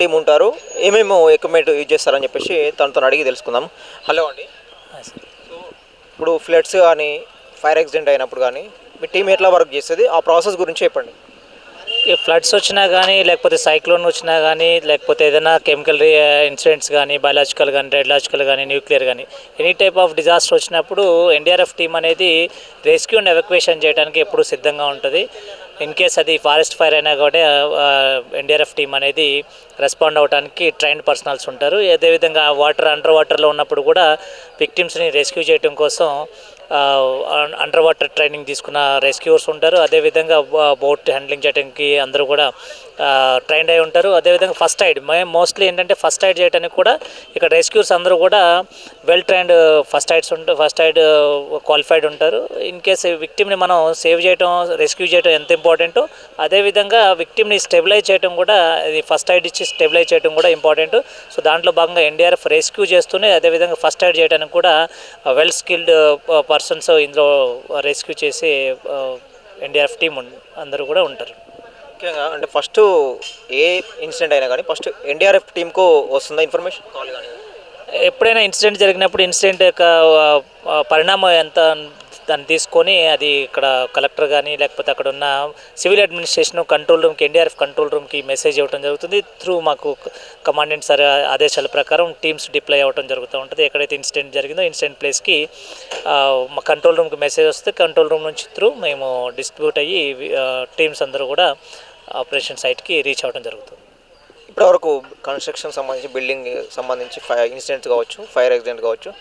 Team ఉంటారు. ఏమేమి equipment use చేస్తారని చెప్పేసి తనతోని అడిగి తెలుసుకుందాం. హలో అండి. సో, ఇప్పుడు ఫ్లడ్స్ గానీ, ఫైర్ యాక్సిడెంట్ అయినప్పుడు గానీ, మీ టీమ్ ఎట్లా వర్క్ చేస్తది? ఆ ప్రాసెస్ గురించి చెప్పండి. ఈ ఫ్లడ్స్ వచ్చినా కానీ, లేకపోతే సైక్లోన్ వచ్చినా కానీ, లేకపోతే ఏదైనా కెమికల్ ఇన్సిడెంట్స్ కానీ, బయాలజికల్ కానీ, రేడియలాజికల్ కానీ, న్యూక్లియర్ కానీ, ఎనీ టైప్ ఆఫ్ డిజాస్టర్ వచ్చినప్పుడు ఎన్డీఆర్ఎఫ్ టీమ్ అనేది రెస్క్యూ అండ్ ఎవక్యుయేషన్ చేయడానికి ఎప్పుడు సిద్ధంగా ఉంటుంది. ఇన్ కేస్ అది ఫారెస్ట్ ఫైర్ అయినా కూడా ఎన్డీఆర్ఎఫ్ టీమ్ అనేది రెస్పాండ్ అవ్వడానికి ట్రైన్డ్ పర్సనల్స్ ఉంటారు. అదేవిధంగా అండర్ వాటర్లో ఉన్నప్పుడు కూడా విక్టిమ్స్ని రెస్క్యూ చేయడం కోసం అండర్ వాటర్ ట్రైనింగ్ తీసుకున్న రెస్క్యూర్స్ ఉంటారు. అదేవిధంగా బోట్ హ్యాండ్లింగ్ చేయడానికి అందరూ కూడా ట్రైన్డ్ అయి ఉంటారు. అదేవిధంగా ఫస్ట్ ఎయిడ్ మోస్ట్లీ ఏంటంటే ఫస్ట్ ఎయిడ్ చేయడానికి కూడా ఇక్కడ రెస్క్యూర్స్ అందరూ కూడా well trained first aid qualified ఉంటారు. ఇన్ కేస్ విక్టిమ్ని మనం సేవ్ చేయడం, రెస్క్యూ చేయడం ఎంత ఇంపార్టెంటో అదేవిధంగా విక్టిమ్ని స్టెబిలైజ్ చేయడం కూడా, ఇది ఫస్ట్ ఎయిడ్ ఇచ్చి స్టెబిలైజ్ చేయడం కూడా ఇంపార్టెంట్. సో దాంట్లో భాగంగా ఎన్డీఆర్ఎఫ్ రెస్క్యూ చేస్తూనే అదేవిధంగా ఫస్ట్ ఎయిడ్ చేయడానికి కూడా వెల్ స్కిల్డ్ పర్సన్స్ ఇందులో రెస్క్యూ చేసి ఎన్డీఆర్ఎఫ్ టీం అందరూ కూడా ఉంటారు. ముఖ్యంగా అంటే ఫస్ట్ ఏ ఇన్సిడెంట్ అయినా కానీ ఫస్ట్ ఎన్డీఆర్ఎఫ్ టీమ్‌కు వస్తుందా ఇన్ఫర్మేషన్ కాల్ గానీ? ఎప్పుడైనా ఇన్సిడెంట్ జరిగినప్పుడు ఇన్సిడెంట్ యొక్క పరిణామం ఎంత దాన్ని తీసుకొని అది ఇక్కడ కలెక్టర్ కానీ లేకపోతే అక్కడ ఉన్న సివిల్ అడ్మినిస్ట్రేషన్ కంట్రోల్ రూమ్కి, ఎన్డీఆర్ఎఫ్ కంట్రోల్ రూమ్కి మెసేజ్ ఇవ్వడం జరుగుతుంది. త్రూ మాకు కమాండెంట్ సార్ ఆదేశాల ప్రకారం టీమ్స్ డిప్లాయ్ అవ్వడం జరుగుతూ ఉంటుంది. ఎక్కడైతే ఇన్సిడెంట్ జరిగిందో ఇన్సిడెంట్ ప్లేస్కి మా కంట్రోల్ రూమ్కి మెసేజ్ వస్తే కంట్రోల్ రూమ్ నుంచి త్రూ మేము డిస్ట్రిబ్యూట్ అయ్యి టీమ్స్ అందరూ కూడా ఆపరేషన్ సైట్కి రీచ్ అవ్వడం జరుగుతుంది. ఇప్పటివరకు కన్‌స్ట్రక్షన్ సంబంధించి, బిల్డింగ్ సంబంధించి ఇన్సిడెంట్స్ కావచ్చు, ఫైర్ యాక్సిడెంట్ కావచ్చు,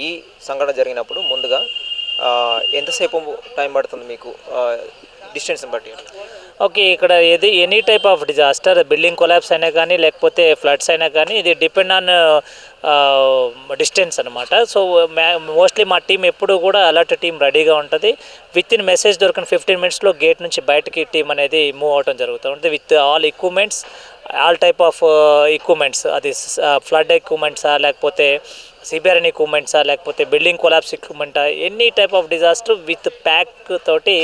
ఈ సంఘటన జరిగినప్పుడు ముందుగా ఎంతసేపు టైం పడుతుంది మీకు డిస్టెన్స్‌ని బట్టి? ఓకే, ఇక్కడ any type of disaster, building collapse అయినా కానీ లేకపోతే ఫ్లడ్స్ అయినా కానీ ఇది డిపెండ్ ఆన్ డిస్టెన్స్ అనమాట. సో మోస్ట్లీ మా టీం ఎప్పుడు కూడా అలర్ట్ టీం రెడీగా ఉంటుంది. విత్ ఇన్ మెసేజ్ దొరికిన 15 మినిట్స్లో గేట్ నుంచి బయటకి టీం అనేది మూవ్ అవడం జరుగుతూ ఉంటుంది with all equipments, all type of equipments. అది ఫ్లడ్ ఎక్విప్మెంట్సా లేకపోతే సిబిఆర్ఎన్ ఎక్విప్మెంట్సా లేకపోతే బిల్డింగ్ కొలాప్స్ ఎక్విప్మెంటా, any type of disaster with pack తోటి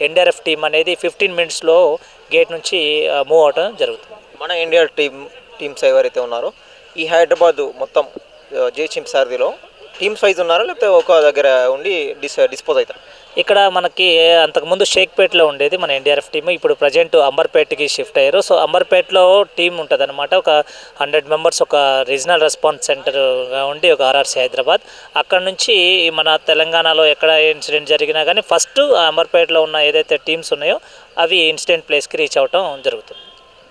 ఎన్డీఆర్ఎఫ్ టీం అనేది 15 మినిట్స్లో గేట్ నుంచి మూవ్ అవడం జరుగుతుంది. మన ఇండియా టీమ్స్ ఎవరైతే ఉన్నారో ఈ హైదరాబాద్ మొత్తం జేహెచ్ఎంసీ సారథిలో టీమ్స్ వైజ్ ఉన్నారా, లేకపోతే ఒక దగ్గర ఉండి డిస్పోజ్ అవుతారు? ఇక్కడ మనకి అంతకుముందు షేక్పేట్లో ఉండేది మన ఎన్డీఆర్ఎఫ్ టీమ్. ఇప్పుడు ప్రజెంట్ అంబర్పేటకి షిఫ్ట్ అయ్యారు. సో అంబర్పేటలో టీం ఉంటుంది అనమాట. ఒక 100 మెంబర్స్ ఒక రీజనల్ రెస్పాన్స్ సెంటర్గా ఉండి ఒక ఆర్ఆర్సీ హైదరాబాద్. అక్కడ నుంచి మన తెలంగాణలో ఎక్కడ ఇన్సిడెంట్ జరిగినా కానీ ఫస్ట్ అంబర్పేటలో ఉన్న ఏదైతే టీమ్స్ ఉన్నాయో అవి ఇన్సిడెంట్ ప్లేస్కి రీచ్ అవ్వటం జరుగుతుంది.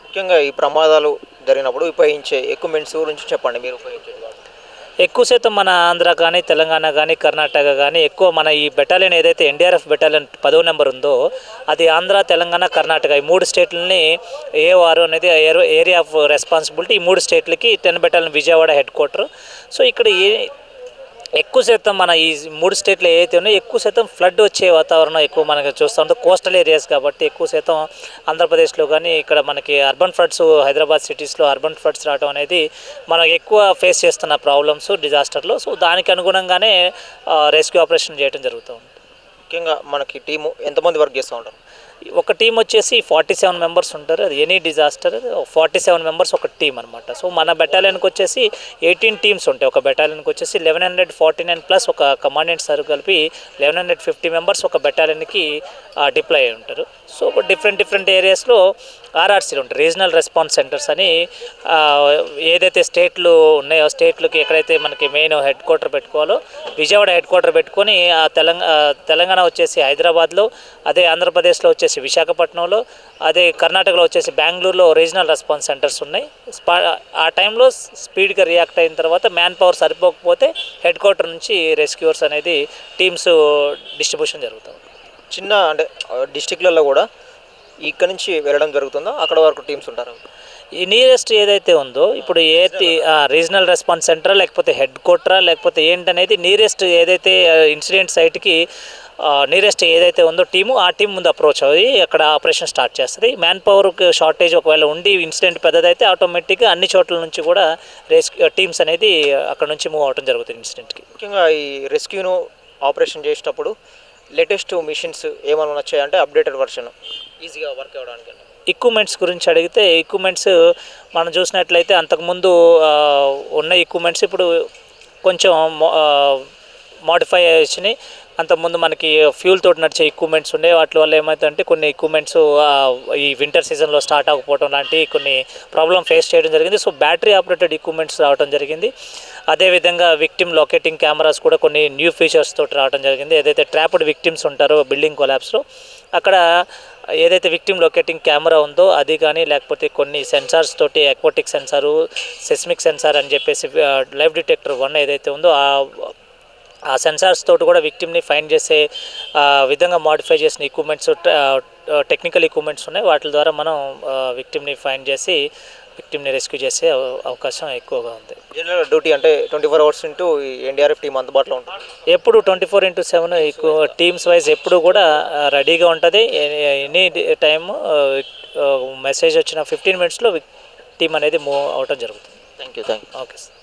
ముఖ్యంగా ఈ ప్రమాదాలు జరిగినప్పుడు ఉపయోగించే ఎక్విప్మెంట్స్ గురించి చెప్పండి. మీరు ఉపయోగించేది ఎక్కువ శాతం మన ఆంధ్ర కానీ, తెలంగాణ కానీ, కర్ణాటక కానీ ఎక్కువ మన ఈ బెటాలియన్ ఏదైతే ఎన్డీఆర్ఎఫ్ బెటాలియన్ 10వ నెంబర్ ఉందో అది ఆంధ్ర, తెలంగాణ, కర్ణాటక ఈ 3 స్టేట్లని ఏఓఆర్ అనేది ఏరియా ఆఫ్ రెస్పాన్సిబిలిటీ. ఈ 3 స్టేట్లకి 10 battalion Vijayawada head quarter. So ఇక్కడ ఎక్కువ శాతం మన ఈ 3 స్టేట్లు ఏవైతే ఉన్నాయో ఎక్కువ శాతం ఫ్లడ్ వచ్చే వాతావరణం ఎక్కువ మనకి చూస్తూ ఉంటాం. కోస్టల్ ఏరియాస్ కాబట్టి ఎక్కువ శాతం ఆంధ్రప్రదేశ్లో కానీ ఇక్కడ మనకి అర్బన్ ఫ్లడ్స్, హైదరాబాద్ సిటీస్లో అర్బన్ ఫ్లడ్స్ రావడం అనేది మనం ఎక్కువ ఫేస్ చేస్తున్న ప్రాబ్లమ్స్ డిజాస్టర్లో. సో దానికి అనుగుణంగానే రెస్క్యూ ఆపరేషన్ చేయడం జరుగుతుంది. ముఖ్యంగా మనకి టీము ఎంతమంది వర్క్ చేస్తూ ఉంటారు? ఒక టీం వచ్చేసి 47 మెంబర్స్ ఉంటారు. అది ఎనీ డిజాస్టర్ 47 మెంబర్స్ ఒక టీం అనమాట. సో మన బెటాలియన్కి వచ్చేసి 18 టీమ్స్ ఉంటాయి. ఒక బెటాలియన్కి వచ్చేసి 1149 ప్లస్ ఒక కమాండెంట్ సార్ కలిపి 1150 మెంబర్స్ ఒక బెటాలియన్కి డిప్లాయ్ అయి ఉంటారు. సో డిఫరెంట్ ఏరియాస్లో ఆర్ఆర్సీలు ఉంటాయి, రీజనల్ రెస్పాన్స్ సెంటర్స్ అని. ఏదైతే స్టేట్లు ఉన్నాయో స్టేట్లకి ఎక్కడైతే మనకి మెయిన్ హెడ్ క్వార్టర్ పెట్టుకోవాలో విజయవాడ హెడ్ క్వార్టర్ పెట్టుకొని తెలంగాణ వచ్చేసి హైదరాబాద్లో, అదే ఆంధ్రప్రదేశ్లో వచ్చేసి విశాఖపట్నంలో, అదే కర్ణాటకలో వచ్చేసి బెంగళూరులో రీజనల్ రెస్పాన్స్ సెంటర్స్ ఉన్నాయి. ఆ టైంలో స్పీడ్గా రియాక్ట్ అయిన తర్వాత మ్యాన్ పవర్ సరిపోకపోతే హెడ్ క్వార్టర్ నుంచి రెస్క్యూర్స్ అనేది టీమ్స్ డిస్ట్రిబ్యూషన్ జరుగుతుంది. చిన్న అంటే డిస్టిక్లలో కూడా ఇక్కడ నుంచి వెళ్ళడం జరుగుతుందో అక్కడ వరకు టీమ్స్ ఉంటారు? ఈ నియరెస్ట్ ఏదైతే ఉందో ఇప్పుడు రీజనల్ రెస్పాన్స్ సెంటరా లేకపోతే హెడ్ క్వార్టరా లేకపోతే ఏంటనేది నియరెస్ట్ ఏదైతే ఇన్సిడెంట్ సైట్కి నియరెస్ట్ ఏదైతే ఉందో టీము ఆ టీం ముందు అప్రోచ్ అయ్యి అక్కడ ఆపరేషన్ స్టార్ట్ చేస్తుంది. మ్యాన్ పవర్కి షార్టేజ్ ఒకవేళ ఉండి ఇన్సిడెంట్ పెద్దదైతే ఆటోమేటిక్గా అన్ని చోట్ల నుంచి కూడా టీమ్స్ అనేది అక్కడ నుంచి మూవ్ అవడం జరుగుతుంది ఇన్సిడెంట్కి. ముఖ్యంగా ఈ రెస్క్యూను ఆపరేషన్ చేసేటప్పుడు లేటెస్ట్ మిషన్స్ ఏమైనా వచ్చాయంటే అప్డేటెడ్ వర్షన్ ఈజీగా వర్క్ అవ్వడానికి? ఎక్విప్మెంట్స్ గురించి అడిగితే ఎక్విప్మెంట్స్ మనం చూసినట్లయితే అంతకుముందు ఉన్న ఎక్విప్మెంట్స్ ఇప్పుడు కొంచెం మోడిఫై వచ్చినాయి. అంతకుముందు మనకి ఫ్యూల్ తోటి నడిచే ఎక్విప్మెంట్స్ ఉండే వాటి వల్ల ఏమవుతుందంటే కొన్ని ఎక్విప్మెంట్స్ ఈ వింటర్ సీజన్లో స్టార్ట్ అవ్వకపోవడం లాంటి కొన్ని ప్రాబ్లం ఫేస్ చేయడం జరిగింది. సో బ్యాటరీ ఆపరేటెడ్ ఎక్విప్మెంట్స్ రావడం జరిగింది. అదేవిధంగా విక్టిమ్ లొకేటింగ్ కెమెరాస్ కూడా కొన్ని న్యూ ఫీచర్స్ తోటి రావడం జరిగింది. ఏదైతే ట్రాప్డ్ విక్టిమ్స్ ఉంటారో బిల్డింగ్ కొలాప్స్లో అక్కడ ఏదైతే విక్టిమ్ లొకేటింగ్ కెమెరా ఉందో అది కానీ, లేకపోతే కొన్ని సెన్సార్స్ తోటి అక్వాటిక్ సెన్సారు, సెస్మిక్ సెన్సార్ అని చెప్పేసి లైవ్ డిటెక్టర్ 1 ఏదైతే ఉందో ఆ సెన్సార్స్ తోటి కూడా విక్టిమ్ని ఫైండ్ చేసే విధంగా మాడిఫై చేసిన ఎక్విప్మెంట్స్, టెక్నికల్ ఎక్విప్మెంట్స్ ఉన్నాయి. వాటి ద్వారా మనం విక్టిమ్ని ఫైండ్ చేసి విక్టిమ్ని రెస్క్యూ చేసే అవకాశం ఎక్కువగా ఉంది. జనరల్ డ్యూటీ అంటే 24 hours ఇంటూ ఎన్డీఆర్ఎఫ్ టీం అందుబాటులో ఉంటుంది. ఎప్పుడు 24/7 ఎక్కువ టీమ్స్ వైజ్ ఎప్పుడు కూడా రెడీగా ఉంటుంది. ఎనీ టైమ్ మెసేజ్ వచ్చిన 15 minutesలో టీం అనేది మూవ్ అవటం జరుగుతుంది. Thank you. Okay sir.